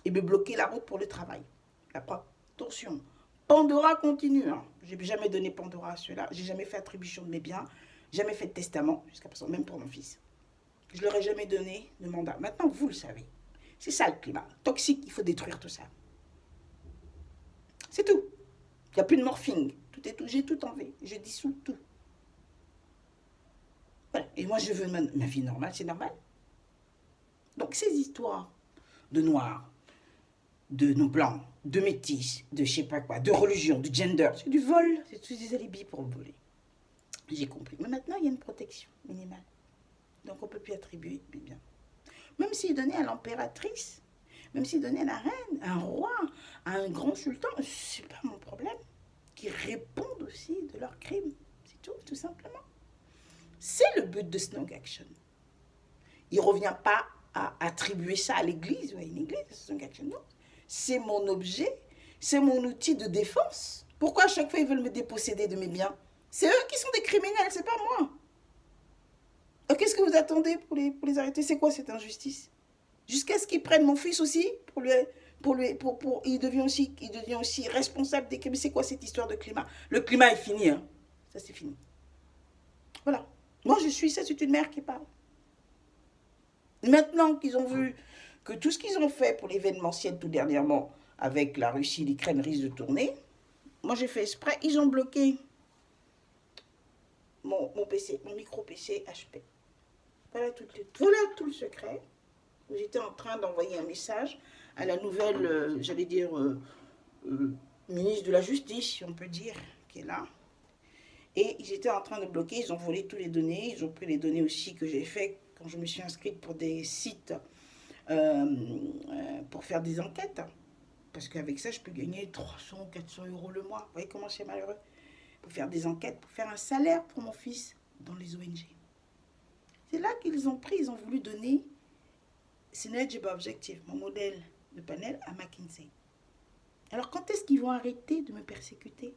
et me bloquer la route pour le travail. Attention. Pandora continue. Hein. Je n'ai jamais donné Pandora à ceux-là. Je n'ai jamais fait attribution de mes biens. Jamais fait de testament, jusqu'à présent, même pour mon fils. Je ne leur ai jamais donné de mandat. Maintenant, vous le savez. C'est ça le climat. Toxique, il faut détruire tout ça. C'est tout. Il n'y a plus de morphing. Tout est tout. J'ai tout enlevé. Je dissous tout. Voilà. Et moi, je veux ma vie normale. C'est normal. Donc, ces histoires de noirs, de non-blancs, de métis, de je sais pas quoi, de religion, de gender, c'est du vol. C'est tous des alibis pour voler. J'ai compris. Mais maintenant, il y a une protection minimale. Donc, on ne peut plus attribuer mes biens. Même s'il donnait à l'impératrice, même s'il donnait à la reine, à un roi, à un grand sultan, ce n'est pas mon problème. Qui répondent aussi de leurs crimes. C'est tout simplement. C'est le but de Snog Action. Il ne revient pas à attribuer ça à l'église ou à une église, Snog Action, non. C'est mon objet, c'est mon outil de défense. Pourquoi à chaque fois ils veulent me déposséder de mes biens? C'est eux qui sont des criminels, c'est pas moi. Qu'est-ce que vous attendez pour les arrêter? C'est quoi cette injustice? Jusqu'à ce qu'ils prennent mon fils aussi, il devient aussi responsable des crimes. C'est quoi cette histoire de climat? Le climat est fini, hein. Ça c'est fini. Voilà. Moi je suis, ça c'est une mère qui parle. Maintenant qu'ils ont vu que tout ce qu'ils ont fait pour l'événementiel tout dernièrement, avec la Russie, l'Ukraine risque de tourner, moi j'ai fait exprès, ils ont bloqué mon PC, mon micro-PC HP. Voilà tout le secret. J'étais en train d'envoyer un message à la nouvelle, ministre de la Justice, si on peut dire, qui est là. Et ils étaient en train de bloquer, ils ont volé toutes les données, ils ont pris les données aussi que j'ai fait quand je me suis inscrite pour des sites pour faire des enquêtes. Parce qu'avec ça, je peux gagner 300, 400 euros le mois. Vous voyez comment c'est malheureux? Pour faire des enquêtes, pour faire un salaire pour mon fils dans les ONG. C'est là qu'ils ont pris, ils ont voulu donner Synergy Objective, mon modèle de panel, à McKinsey. Alors quand est-ce qu'ils vont arrêter de me persécuter?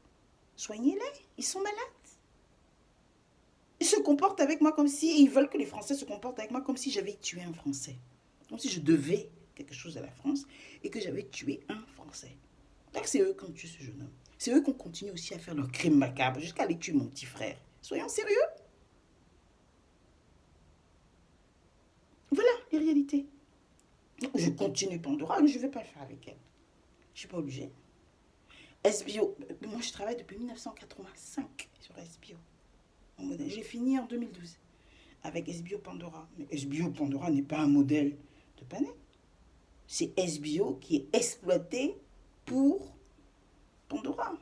Soignez-les, ils sont malades. Ils se comportent avec moi comme si, ils veulent que les Français se comportent avec moi comme si j'avais tué un Français. Comme si je devais quelque chose à la France et que j'avais tué un Français. Donc c'est eux qui ont tué ce jeune homme. C'est eux qui ont continué aussi à faire leurs crimes macabres jusqu'à aller tuer mon petit frère. Soyons sérieux. Voilà les réalités. Je continue Pandora, mais je ne vais pas le faire avec elle. Je ne suis pas obligée. SBO, moi je travaille depuis 1985 sur SBO. J'ai fini en 2012 avec SBO Pandora. Mais SBO Pandora n'est pas un modèle de panel. C'est SBO qui est exploité pour Pandora.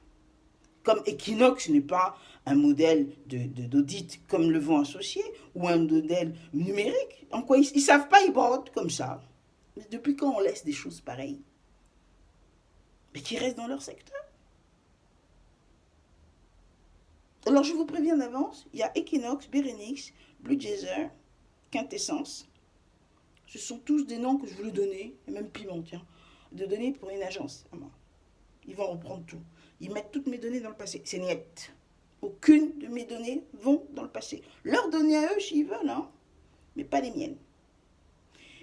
Comme Equinox n'est pas un modèle d'audit comme le vont associer ou un modèle numérique. En quoi ils ne savent pas, ils brodent comme ça. Mais depuis quand on laisse des choses pareilles? Mais qui restent dans leur secteur. Alors je vous préviens d'avance, il y a Equinox, Bérénix, Blue Jazer, Quintessence. Ce sont tous des noms que je voulais donner, et même Piment, tiens, de donner pour une agence à moi. Ils vont reprendre tout. Ils mettent toutes mes données dans le passé. C'est net. Aucune de mes données vont dans le passé. Leurs données à eux, s'ils veulent, hein, mais pas les miennes.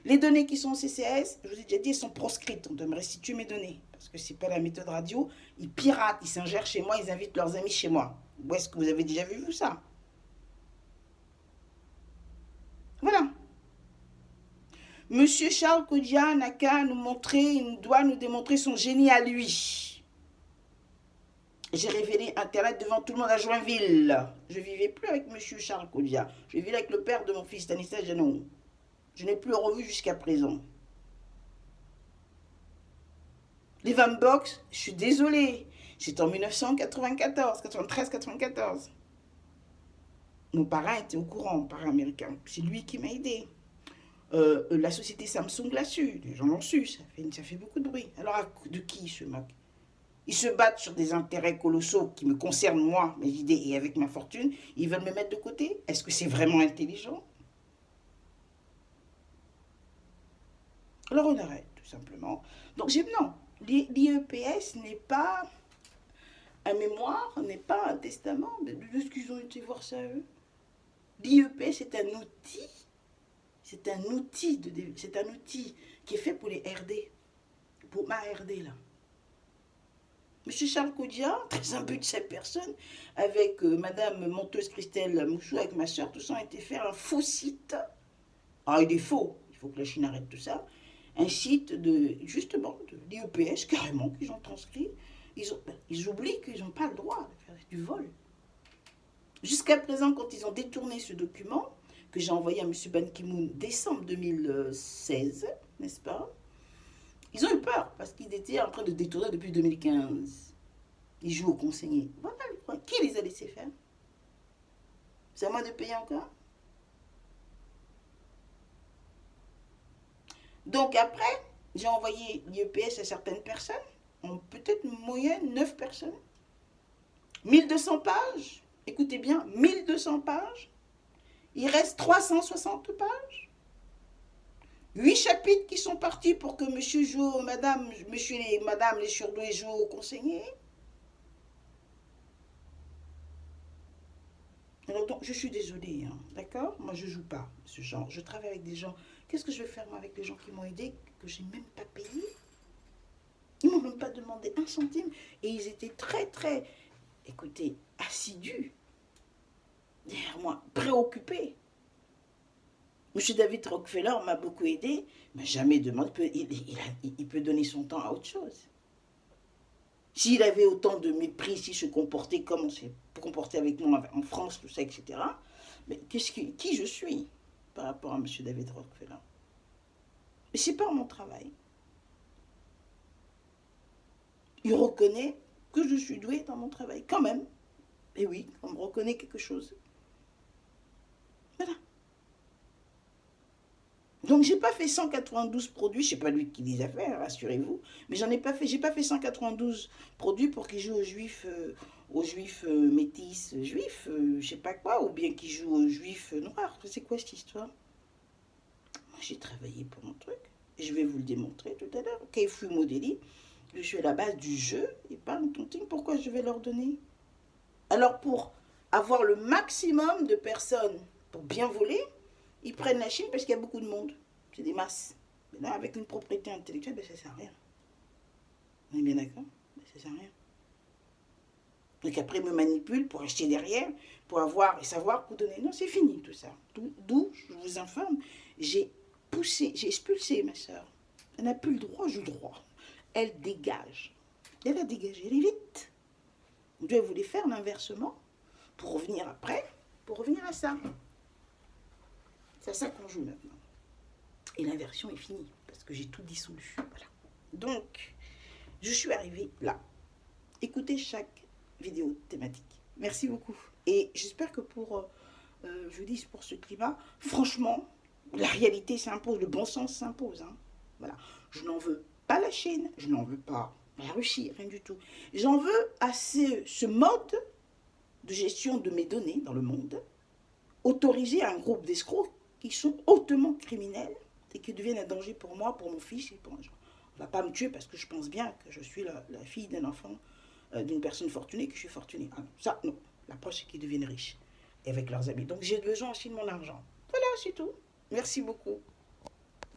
Les données qui sont au CCS, je vous ai déjà dit, elles sont proscrites. On doit me restituer mes données. Parce que ce n'est pas la méthode radio. Ils piratent, ils s'ingèrent chez moi, ils invitent leurs amis chez moi. Où est-ce que vous avez déjà vu ça? Voilà. Monsieur Charles Kodia n'a qu'à nous montrer, il doit nous démontrer son génie à lui. J'ai révélé Internet devant tout le monde à Joinville. Je ne vivais plus avec monsieur Charles Kodia. Je vivais avec le père de mon fils, Stanislas Janon. Je n'ai plus revu jusqu'à présent. Les Vambox, je suis désolée. C'était en 1994, 93, 94. Mon parrain était au courant, mon parrain américain. C'est lui qui m'a aidé. La société Samsung l'a su, les gens l'ont su, ça fait beaucoup de bruit. Alors de qui ils se moquent? Ils se battent sur des intérêts colossaux qui me concernent moi, mes idées et avec ma fortune. Ils veulent me mettre de côté. Est-ce que c'est vraiment intelligent? Alors on arrête, tout simplement. Donc non, l'IEPS n'est pas un mémoire, n'est pas un testament de ce qu'ils ont été voir ça eux. L'IEPS est un outil. C'est un outil qui est fait pour les RD, pour ma RD là. Monsieur Charles Kodia, très imbu de cette personne, avec Madame Monteuse Christelle Mouchou, avec ma soeur, tout ça a été faire un faux site. Ah, il est faux, il faut que la Chine arrête tout ça. Un site de, justement, de l'IEPS, carrément, qu'ils ont transcrit. Ils oublient qu'ils n'ont pas le droit de faire du vol. Jusqu'à présent, quand ils ont détourné ce document, que j'ai envoyé à M. Ban Ki-moon décembre 2016, n'est-ce pas? Ils ont eu peur parce qu'ils étaient en train de détourner depuis 2015. Ils jouent au conseiller. Voilà le point. Qui les a laissés faire? C'est à moi de payer encore? Donc après, j'ai envoyé l'IEPS à certaines personnes, peut-être moyenne 9 personnes. 1200 pages. Écoutez bien, 1200 pages. Il reste 360 pages. 8 chapitres qui sont partis pour que monsieur joue, monsieur et madame les surdoués jouent au conseiller. Alors donc, je suis désolée, hein, d'accord? Moi, je ne joue pas ce genre. Je travaille avec des gens. Qu'est-ce que je vais faire, moi, avec les gens qui m'ont aidé, que je n'ai même pas payé? Ils ne m'ont même pas demandé un centime. Et ils étaient très, très, écoutez, assidus. Derrière moi, préoccupés. Monsieur David Rockefeller m'a beaucoup aidé, mais jamais demandé. Il peut donner son temps à autre chose. S'il avait autant de mépris, s'il se comportait comme on s'est comporté avec moi en France, tout ça, etc., mais qui je suis par rapport à M. David Rockefeller? Mais c'est pas mon travail. Il reconnaît que je suis douée dans mon travail, quand même. Et oui, on me reconnaît quelque chose. Voilà. Donc, j'ai pas fait 192 produits, je sais pas lui qui les a fait, rassurez-vous, mais j'en ai pas fait, j'ai pas fait 192 produits pour qu'ils jouent aux juifs métis juifs, je sais pas quoi, ou bien qu'ils jouent aux juifs noirs. C'est quoi cette histoire? Moi, j'ai travaillé pour mon truc, et je vais vous le démontrer tout à l'heure. Keifu Modeli, je suis à la base du jeu, et pas un tontine, pourquoi je vais leur donner? Alors, pour avoir le maximum de personnes pour bien voler, ils prennent la Chine parce qu'il y a beaucoup de monde. C'est des masses. Mais là, avec une propriété intellectuelle, ben, ça ne sert à rien. On est bien d'accord? Ben, ça ne sert à rien. Donc après, ils me manipulent pour acheter derrière, pour avoir et savoir pour donner. Non, c'est fini tout ça. D'où, je vous informe, j'ai poussé, j'ai expulsé ma soeur. Elle n'a plus le droit, j'ai le droit. Elle dégage. Elle a dégagé, elle est vite. Je voulais faire l'inversement pour revenir après, pour revenir à ça. C'est à ça qu'on joue maintenant. Et l'inversion est finie, parce que j'ai tout dissolu. Voilà. Donc, je suis arrivée là. Écoutez chaque vidéo thématique. Merci beaucoup. Et j'espère que je dis pour ce climat, franchement, la réalité s'impose, le bon sens s'impose. Hein. Voilà. Je n'en veux pas la Chine, je n'en veux pas la Russie, rien du tout. J'en veux à ce mode de gestion de mes données dans le monde, autorisé à un groupe d'escrocs qui sont hautement criminels et qui deviennent un danger pour moi, pour mon fils et pour un gens. On ne va pas me tuer parce que je pense bien que je suis la fille d'un enfant, d'une personne fortunée, que je suis fortunée. Ah non, ça, non. L'approche, c'est qu'ils deviennent riches et avec leurs amis. Donc, j'ai besoin aussi de mon argent. Voilà, c'est tout. Merci beaucoup.